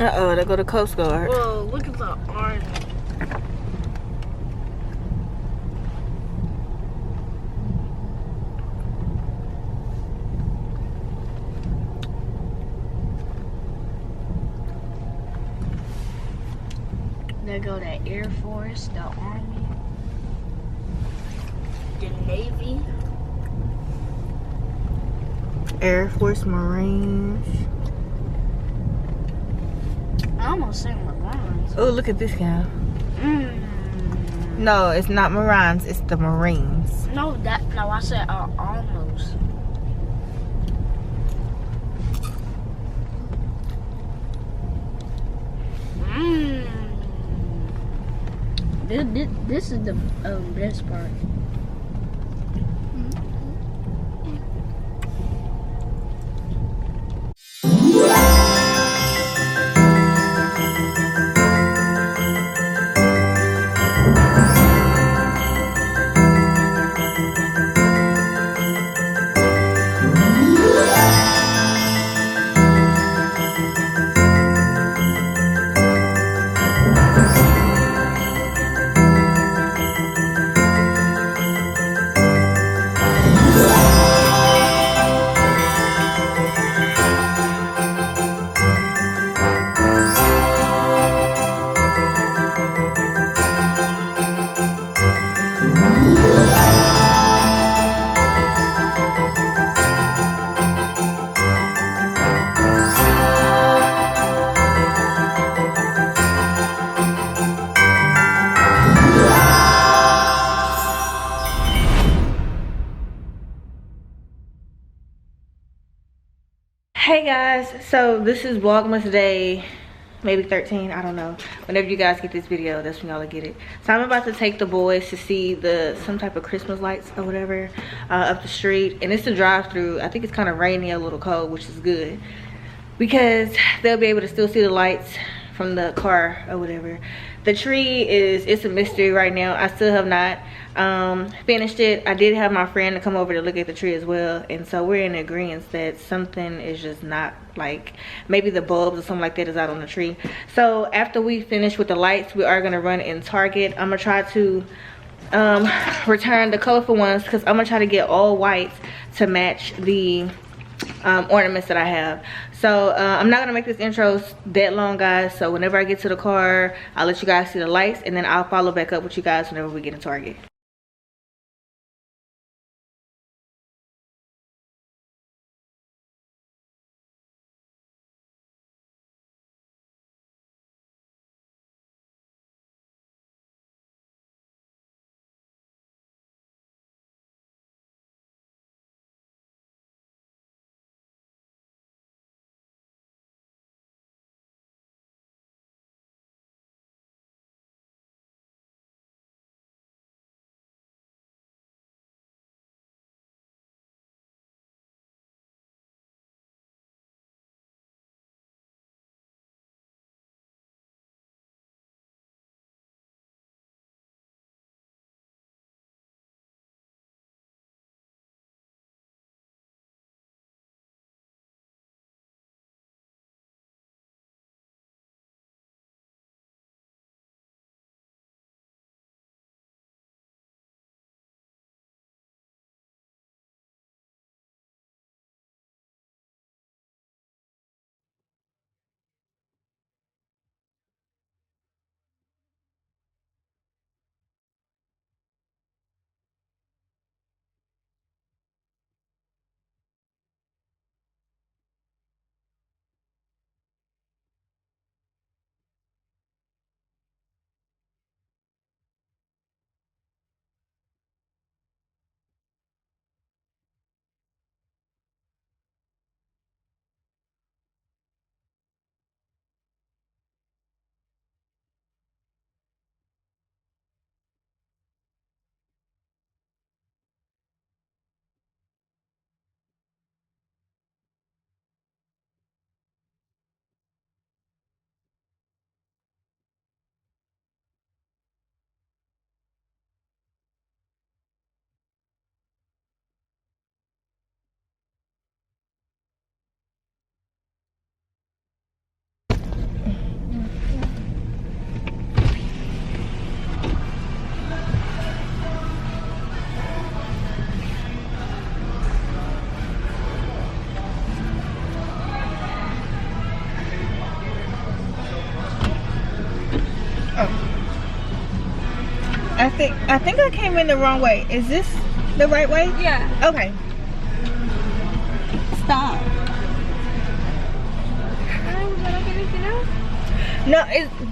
Uh-oh, they go to Coast Guard. Whoa, look at the army. There go the Air Force, the Army, the Navy, Air Force, Marines. I almost said Marines. Oh, look at this guy. No, it's not Marines, it's the Marines. No, I said almost. This is the best part. Hey guys, so this is Vlogmas Day maybe 13, I don't know. Whenever you guys get this video, that's when y'all will get it. So I'm about to take the boys to see some type of Christmas lights or whatever up the street, and it's a drive-through. I think it's kind of rainy, a little cold, which is good because they'll be able to still see the lights from the car or whatever. The tree it's a mystery right now. I still have not finished it. I did have my friend to come over to look at the tree as well, and so we're in agreement that something is just not, like maybe the bulbs or something like that is out on the tree. So after we finish with the lights, we are gonna run in Target. I'm gonna try to return the colorful ones because I'm gonna try to get all whites to match the ornaments that I have. So I'm not gonna make this intro that long, guys. So whenever I get to the car, I'll let you guys see the lights, and then I'll follow back up with you guys whenever we get in Target. I think I came in the wrong way. Is this the right way? Yeah. Okay. Stop. Would I like anything else? No,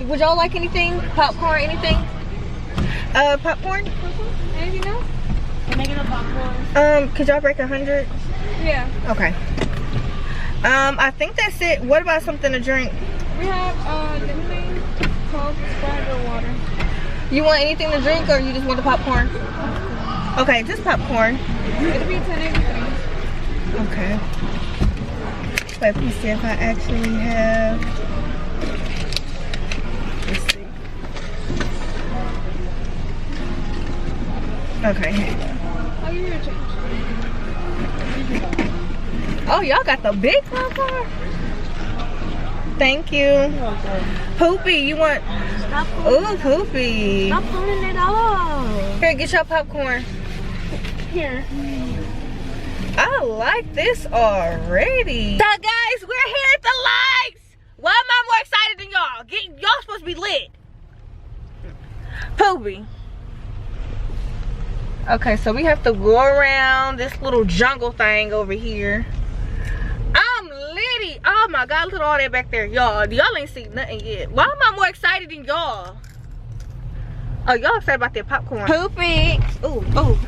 would y'all like anything? Popcorn, anything? Popcorn? Anything else? Can I get a popcorn? Could y'all break 100? Yeah. Okay. I think that's it. What about something to drink? We have lemonade, Coke, Sprite, or water. You want anything to drink or you just want the popcorn? Okay, just popcorn. It'll be $10.83. Okay. Let me see if I actually have. Let's see. Okay, here you go. I'll give you a change. Oh, y'all got the big popcorn? Thank you. Poopy, you want? Stop. Ooh, Poopy. Stop pulling it off. Here, get your popcorn. Here. I like this already. So guys, we're here at the lights. Why am I more excited than y'all? Y'all supposed to be lit. Poopy. Okay, so we have to go around this little jungle thing over here. I'm litty. Oh my God, look at all that back there. Y'all ain't seen nothing yet. Why am I more excited than y'all? Oh, y'all excited about that popcorn. Poopy. Ooh, ooh.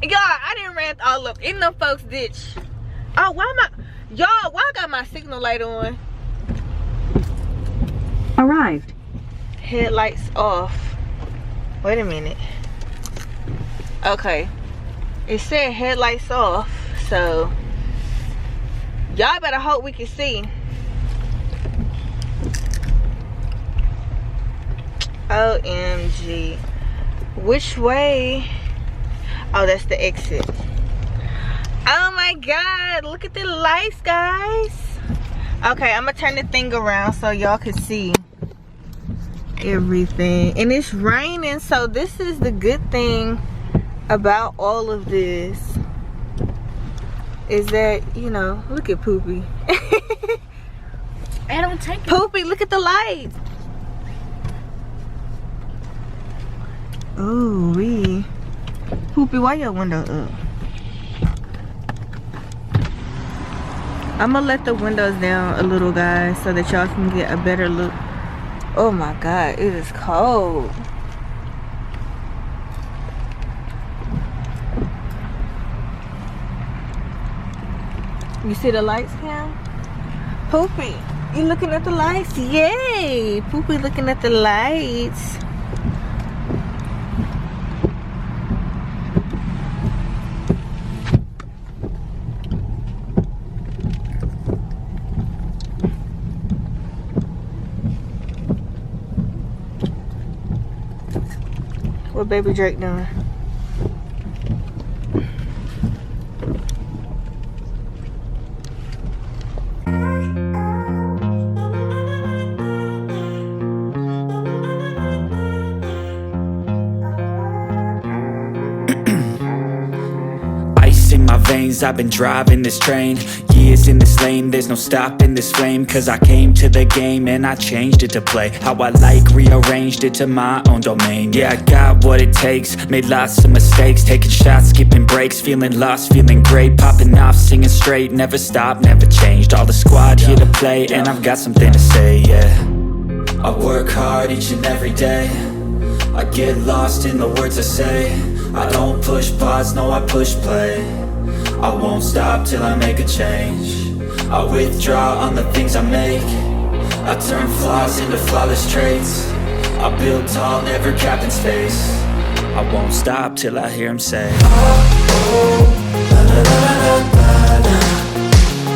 Y'all, I didn't ran all up in the folks' ditch. Oh, why am I? Y'all, why I got my signal light on? Arrived. Headlights off. Wait a minute. Okay. It said headlights off, so y'all better hope we can see. OMG. Which way? Oh, that's the exit. Oh my God, look at the lights, guys. Okay, I'm gonna turn the thing around so y'all can see everything. And it's raining, so this is the good thing about all of this, is that, you know, look at Poopy. I don't take it. Poopy, look at the lights. Ooh wee. Poopy, why your window up? I'm gonna let the windows down a little, guys, so that y'all can get a better look. Oh my God, it is cold. You see the lights, Cam? Poopy, you looking at the lights? Yay! Poopy looking at the lights. What baby Drake doing? Ice in my veins, I've been driving this train. Years in this lane, there's no stopping this flame. Cause I came to the game and I changed it to play how I like, rearranged it to my own domain. Yeah, I got what it takes, made lots of mistakes, taking shots, skipping breaks, feeling lost, feeling great, popping off, singing straight, never stopped, never changed. All the squad here to play, and I've got something to say, yeah. I work hard each and every day, I get lost in the words I say. I don't push pause, no, I push play. I won't stop till I make a change. I withdraw on the things I make. I turn flaws into flawless traits. I build tall, never capped in space. I won't stop till I hear him say, oh, oh, la, la, la, la, la,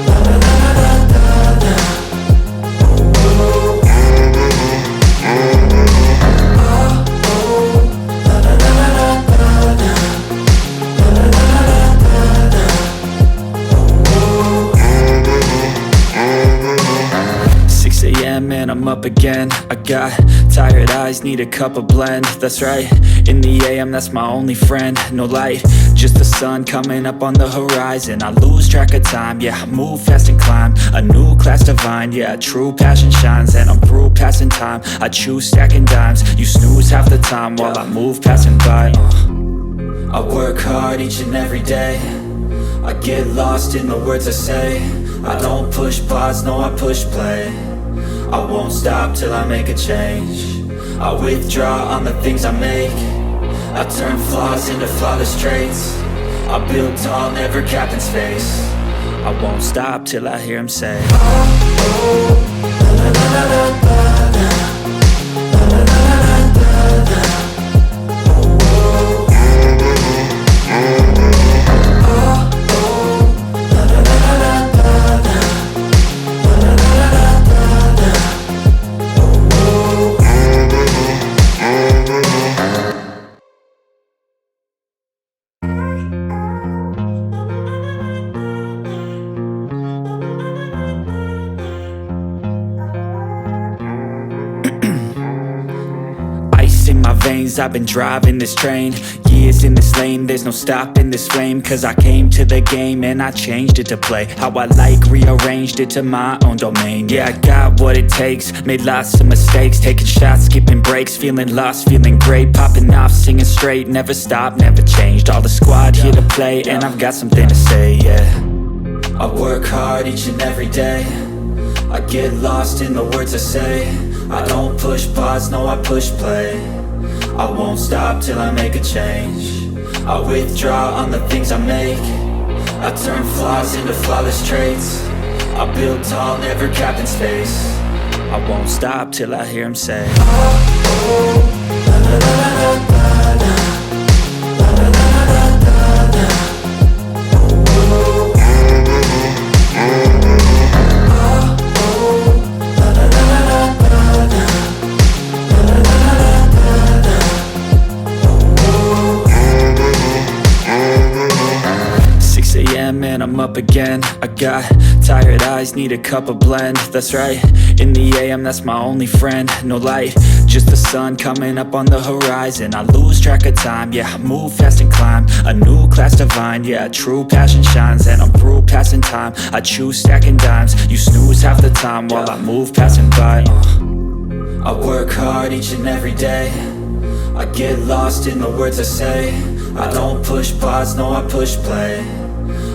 la, la, la, la, la, la, la. Oh, oh, la, la, la, la, la, la. 6 a.m. and I'm up again. I got tired eyes, need a cup of blend. That's right, in the AM, that's my only friend. No light, just the sun coming up on the horizon. I lose track of time, yeah, I move fast and climb a new class divine, yeah, true passion shines. And I'm through passing time, I choose stacking dimes. You snooze half the time while I move passing by. I work hard each and every day, I get lost in the words I say. I don't push pause, no I push play. I won't stop till I make a change. I withdraw on the things I make. I turn flaws into flawless traits. I build tall, never capped in space. I won't stop till I hear him say, oh, oh, la, la, la, la, la, la. I've been driving this train, years in this lane, there's no stopping this flame. Cause I came to the game and I changed it to play how I like, rearranged it to my own domain. Yeah, I got what it takes, made lots of mistakes, taking shots, skipping breaks, feeling lost, feeling great, popping off, singing straight, never stopped, never changed. All the squad here to play and I've got something to say, yeah. I work hard each and every day, I get lost in the words I say. I don't push pause, no I push play. I won't stop till I make a change. I withdraw on the things I make. I turn flaws into flawless traits. I build tall, never capped in space. I won't stop till I hear him say, oh, oh, la, la, la, la, la, la. And I'm up again, I got tired eyes, need a cup of blend. That's right, in the AM, that's my only friend. No light, just the sun coming up on the horizon. I lose track of time, yeah, I move fast and climb a new class divine, yeah, true passion shines. And I'm through passing time, I choose stacking dimes. You snooze half the time while I move passing by. I work hard each and every day, I get lost in the words I say. I don't push pause, no I push play.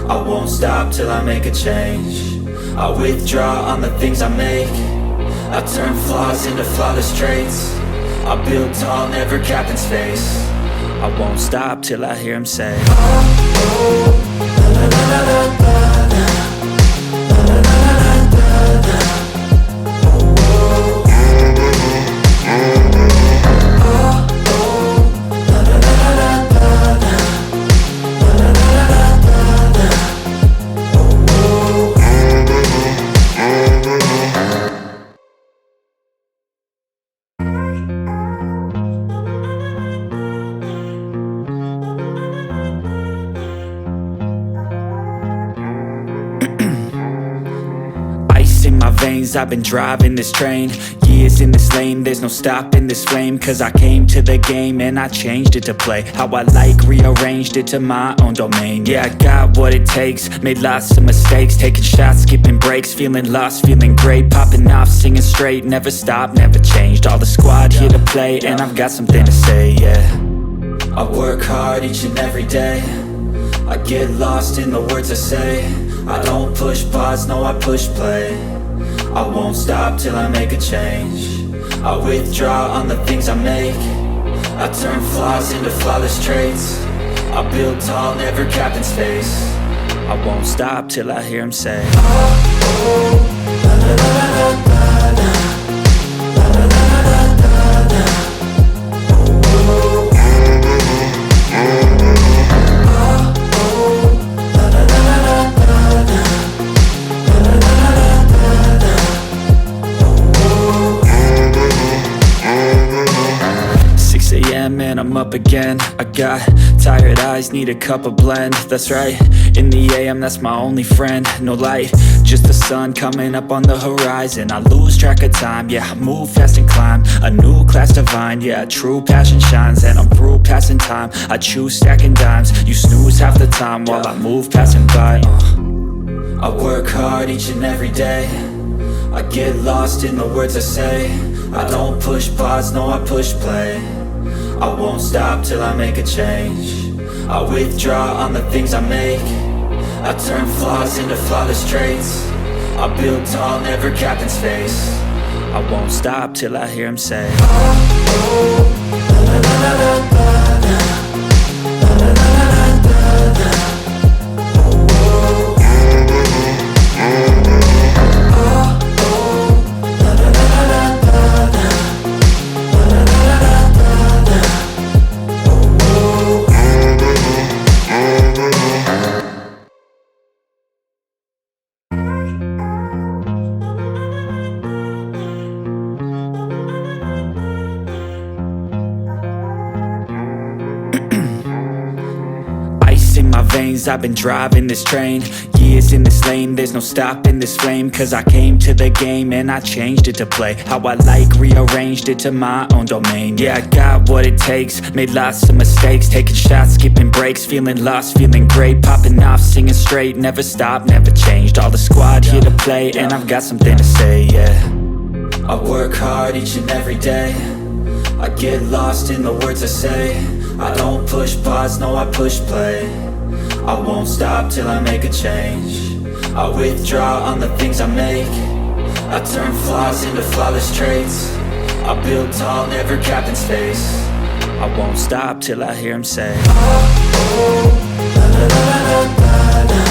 I won't stop till I make a change. I withdraw on the things I make. I turn flaws into flawless traits. I build tall, never capped in space. I won't stop till I hear him say, oh, oh, la, la, la, la, la, la. I've been driving this train, years in this lane, there's no stopping this flame. Cause I came to the game and I changed it to play how I like, rearranged it to my own domain. Yeah, I got what it takes, made lots of mistakes, taking shots, skipping breaks, feeling lost, feeling great, popping off, singing straight, never stopped, never changed. All the squad here to play and I've got something to say, yeah. I work hard each and every day, I get lost in the words I say. I don't push pause, no I push play. I won't stop till I make a change. I withdraw on the things I make. I turn flaws into flawless traits. I build tall, never capped in space. I won't stop till I hear him say, oh, oh, la, la, la, la, la, la. And I'm I'm up again. I got tired eyes, need a cup of blend. That's right, in the AM, that's my only friend. No light, just the sun coming up on the horizon. I lose track of time, yeah, I move fast and climb a new class divine, yeah, true passion shines. And I'm through passing time, I choose stacking dimes. You snooze half the time while I move passing by. I work hard each and every day. I get lost in the words I say. I don't push pause, no, I push play. I won't stop till I make a change. I withdraw on the things I make. I turn flaws into flawless traits. I build tall, never capped in space. I won't stop till I hear him say, oh, oh, la, la, la, la, la, la. In my veins, I've been driving this train. Years in this lane, there's no stopping this flame. Cause I came to the game and I changed it to play how I like, rearranged it to my own domain. Yeah, I got what it takes, made lots of mistakes, taking shots, skipping breaks, feeling lost, feeling great, popping off, singing straight, never stopped, never changed. All the squad here to play and I've got something to say, yeah. I work hard each and every day. I get lost in the words I say. I don't push pause, no, I push play. I won't stop till I make a change. I withdraw on the things I make. I turn flaws into flawless traits. I build tall, never capped in space. I won't stop till I hear him say, oh, oh, la, la, la, la, la, la.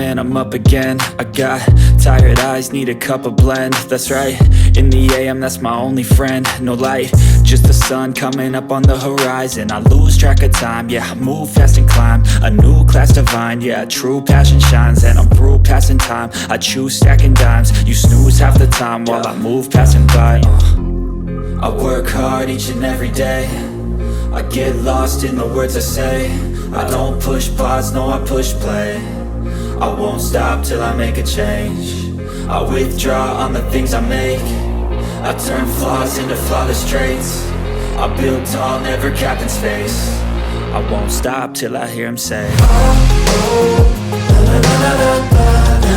And I'm up again. I got tired eyes, need a cup of blend. That's right, in the AM, that's my only friend. No light, just the sun coming up on the horizon. I lose track of time, yeah, I move fast and climb a new class divine, yeah, true passion shines. And I'm through passing time, I choose stacking dimes. You snooze half the time while I move passing by. I work hard each and every day. I get lost in the words I say. I don't push pause, no, I push play. I won't stop till I make a change. I withdraw on the things I make. I turn flaws into flawless traits. I build tall, never capped in space. I won't stop till I hear him say, oh, oh, la, la, la, la, la, la.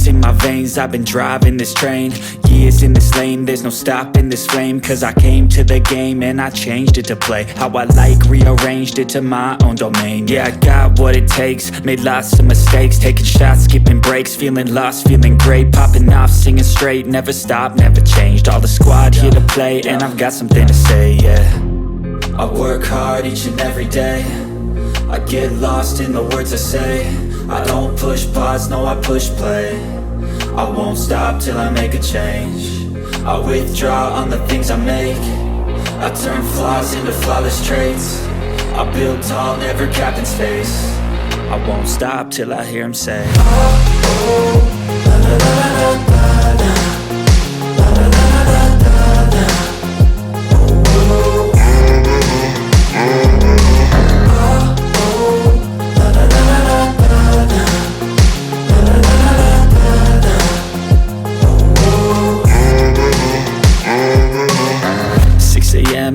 In my veins, I've been driving this train. Years in this lane, there's no stopping this flame. Cause I came to the game and I changed it to play how I like, rearranged it to my own domain. Yeah, I got what it takes, made lots of mistakes, taking shots, skipping breaks, feeling lost, feeling great, popping off, singing straight, never stopped, never changed. All the squad here to play and I've got something to say, yeah. I work hard each and every day. I get lost in the words I say. I don't push pause, no, I push play. I won't stop till I make a change. I withdraw on the things I make. I turn flaws into flawless traits. I build tall, never capped in space. I won't stop till I hear him say, oh, oh, la, la, la, la, la, la.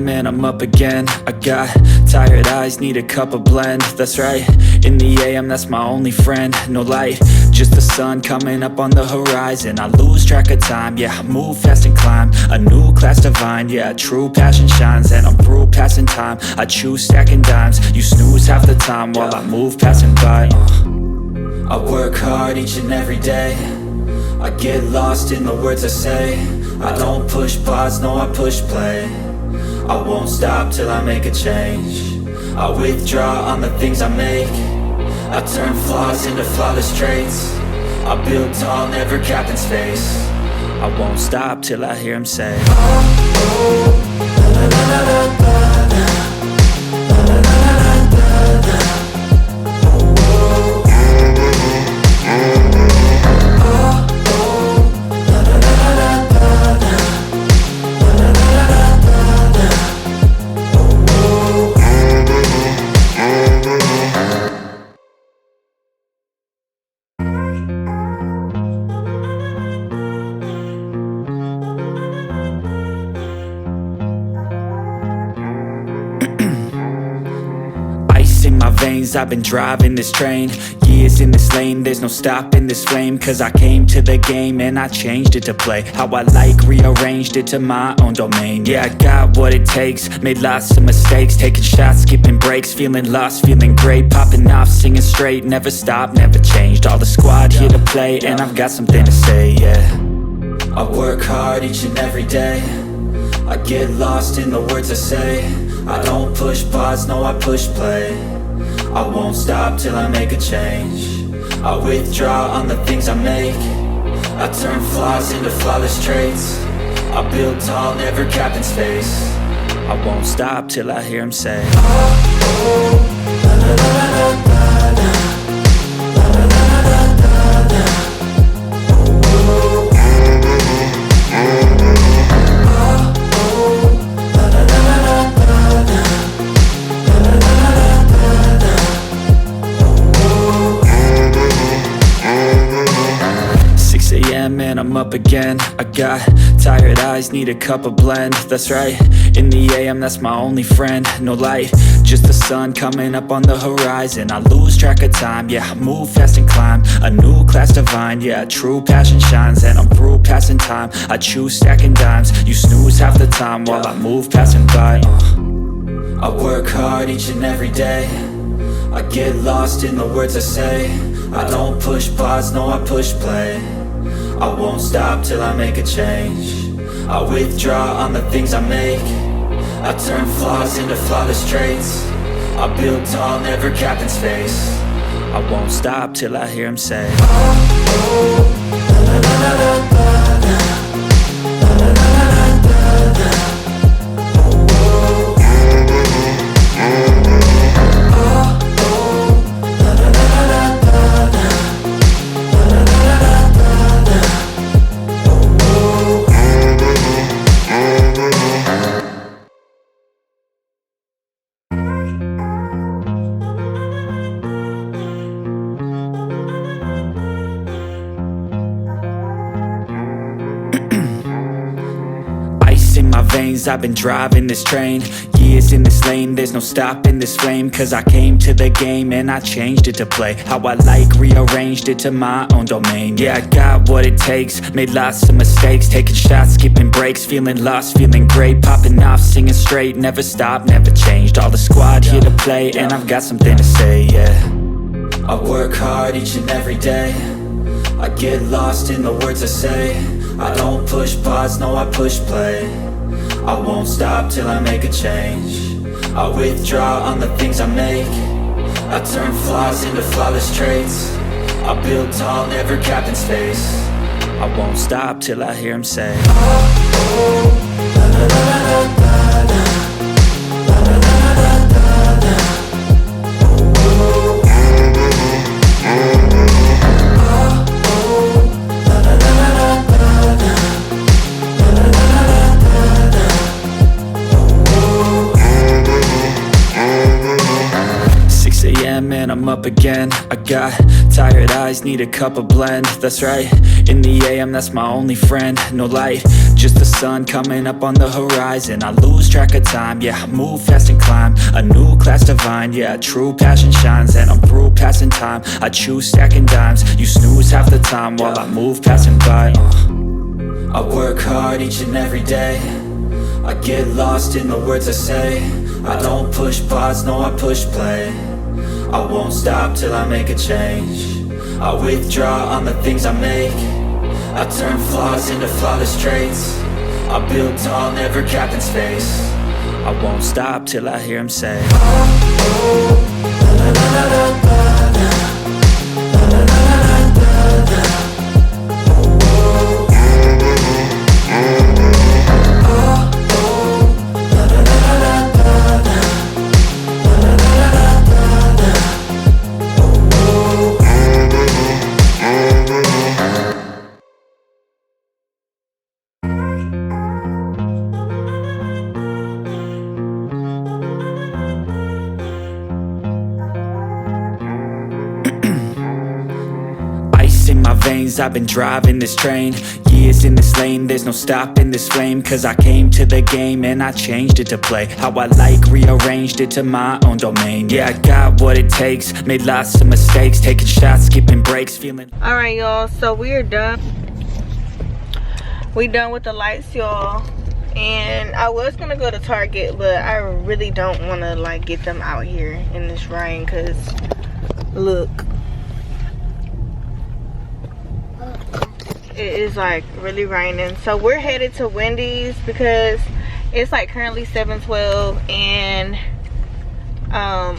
And I'm up again. I got tired eyes, need a cup of blend. That's right, In the AM, that's my only friend. No light, just the sun coming up on the horizon. I lose track of time, yeah, I move fast and climb a new class divine, yeah, true passion shines. And I'm through passing time, I choose stacking dimes. You snooze half the time while I move passing by. I work hard each and every day. I get lost in the words I say. I don't push pause, no, I push play. I won't stop till I make a change. I withdraw on the things I make. I turn flaws into flawless traits. I build tall, never capped in space. I won't stop till I hear him say, oh, oh, la, la, la, la, la, la. In my veins, I've been driving this train. Years in this lane, there's no stopping this flame. Cause I came to the game and I changed it to play how I like, rearranged it to my own domain. Yeah, I got what it takes, made lots of mistakes, taking shots, skipping breaks, feeling lost, feeling great, popping off, singing straight, never stopped, never changed. All the squad here to play and I've got something to say, yeah. I work hard each and every day. I get lost in the words I say. I don't push pause, no, I push play. I won't stop till I make a change. I withdraw on the things I make. I turn flaws into flawless traits. I build tall, never capped in space. I won't stop till I hear him say, oh, oh, la, la, la, la, la, la. La, la, la, la, la, la. Oh, oh, and I'm up again. I got tired eyes, need a cup of blend. That's right, in the AM, that's my only friend. No light, just the sun coming up on the horizon. I lose track of time, yeah, I move fast and climb a new class divine, yeah, true passion shines. And I'm through passing time, I choose stacking dimes. You snooze half the time while I move passing by. I work hard each and every day. I get lost in the words I say. I don't push pause, no, I push play. I won't stop till I make a change. I withdraw on the things I make. I turn flaws into flawless traits. I build tall, never capped in space. I won't stop till I hear him say, oh, oh, la, la, la, la, la, la. La, la, la, la, la, la. Oh, oh, oh, oh, la, la, la, la, la, la. La, la, la, la, la. 'Ice in my veins, I've been driving this train. Years in this lane, there's no stopping this flame. Cause I came to the game and I changed it to play how I like, rearranged it to my own domain. Yeah, I got what it takes, made lots of mistakes, taking shots, skipping breaks, feeling lost, feeling great, popping off, singing straight, never stopped, never changed. All the squad here to play and I've got something to say, yeah. I work hard each and every day. I get lost in the words I say. I don't push pause, no, I push play. I won't stop till I make a change. I withdraw on the things I make. I turn flaws into flawless traits. I build tall, never capped in space. I won't stop till I hear him say, oh, oh, la, la, la, la, la, la. La, la, la, la, la, la. Oh, oh, man, I'm up again. I got tired eyes, need a cup of blend. That's right, in the AM, that's my only friend. No light, just the sun coming up on the horizon. I lose track of time, yeah, I move fast and climb a new class divine, yeah, true passion shines. And I'm through passing time, I choose stacking dimes. You snooze half the time while I move passing by. I work hard each and every day. I get lost in the words I say. I don't push pause, no, I push play. I won't stop till I make a change. I withdraw on the things I make. I turn flaws into flawless traits. I build tall, never capped in space. I won't stop till I hear him say, oh, oh, la, la, la, la, la, la, la, la, la, la, la, la. I've been driving this train, years in this lane, there's no stopping this flame. Cause I came to the game and I changed it to play how I like, rearranged it to my own domain. Yeah, I got what it takes, made lots of mistakes, taking shots, skipping breaks, feeling. Alright y'all, so we're done. We done with the lights, y'all. And I was gonna go to Target, but I really don't want to like get them out here in this rain. Cause look, it is like really raining. So we're headed to Wendy's because it's like currently 7:12, and I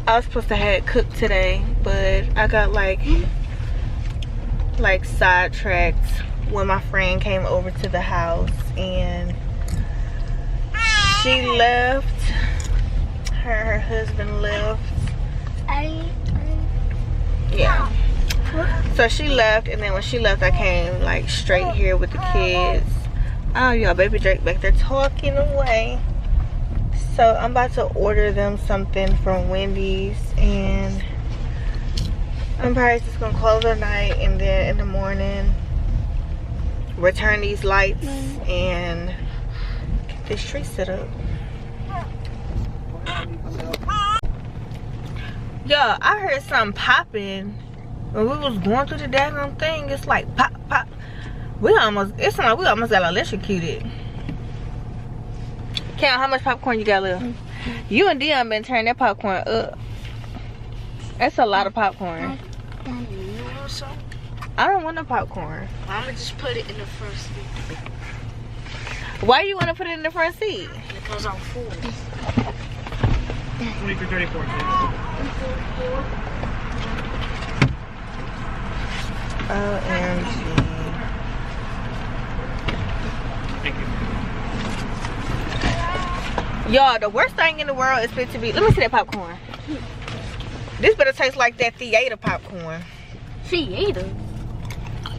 was supposed to have it cooked today, but I got like sidetracked when my friend came over to the house and she left. Her husband left. Yeah. So she left, and then when she left, I came like straight here with the kids. Oh, y'all, baby Drake back there talking away. So I'm about to order them something from Wendy's, and I'm probably just gonna close the night, and then in the morning return these lights and get this tree set up. Y'all, I heard something popping when we was going through the daggone thing. It's like pop, pop. It's like we almost got electrocuted. Count how much popcorn you got left. You and Dion been turning that popcorn up. That's a lot of popcorn. I don't want no popcorn. I'm gonna just put it in the front seat. Why you want to put it in the front seat? Because I'm full. 2334. OMG. Thank you. Y'all, the worst thing in the world is fit to be. Let me see that popcorn. This better taste like that theater popcorn. Theater?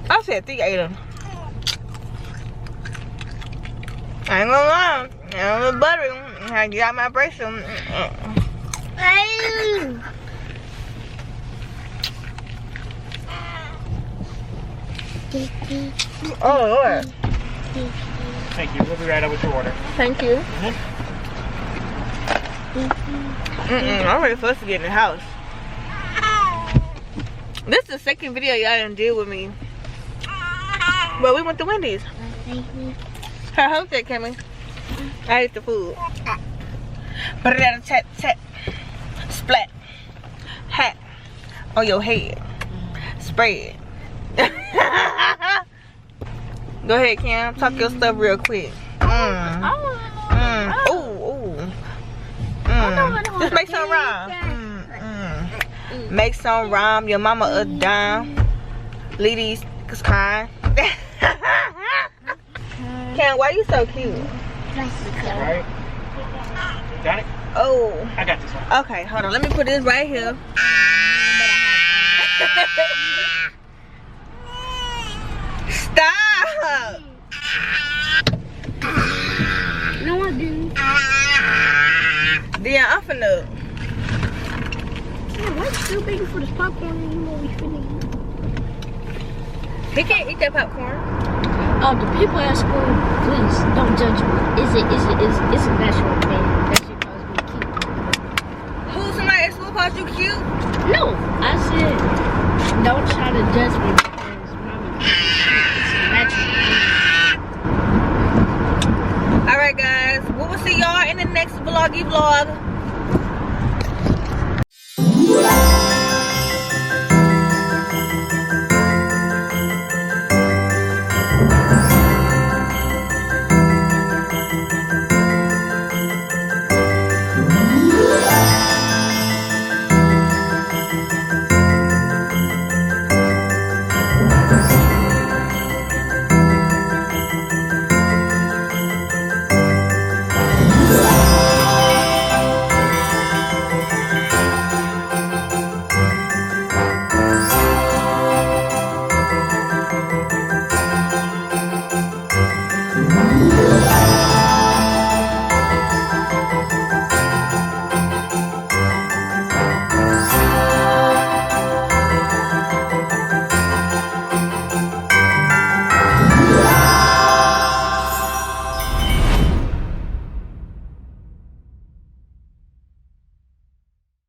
I said theater. I ain't gonna lie. I'm a buttery. I got my bracelet. Oh Lord. Thank you. We'll be right up with your order. Thank you. I'm ready for us to get in the house. This is the second video y'all done did with me. Well, we went to Wendy's. How how's that, Kimmy? I ate the food. Tap tap. Splat. Hat on your head. Spread. Go ahead, Cam. Talk your stuff real quick. Ooh. Just make some rhyme. Make some rhyme. Your mama a dime. Leave these niggas crying. Cam, why you so cute? Alright. Got it? Oh. I got this one. Okay, hold on. Let me put this right here. Stop! No, I didn't. Dion, I'm finna. it's too big for this popcorn. You know we finna eat. He can't eat that popcorn. The people at school, please don't judge me. It's a natural thing. That shit calls me cute. Who, somebody at school called you cute? No, I said don't try to judge me because mommy, it's a natural thing. Alright guys, we will see y'all in the next vloggy vlog.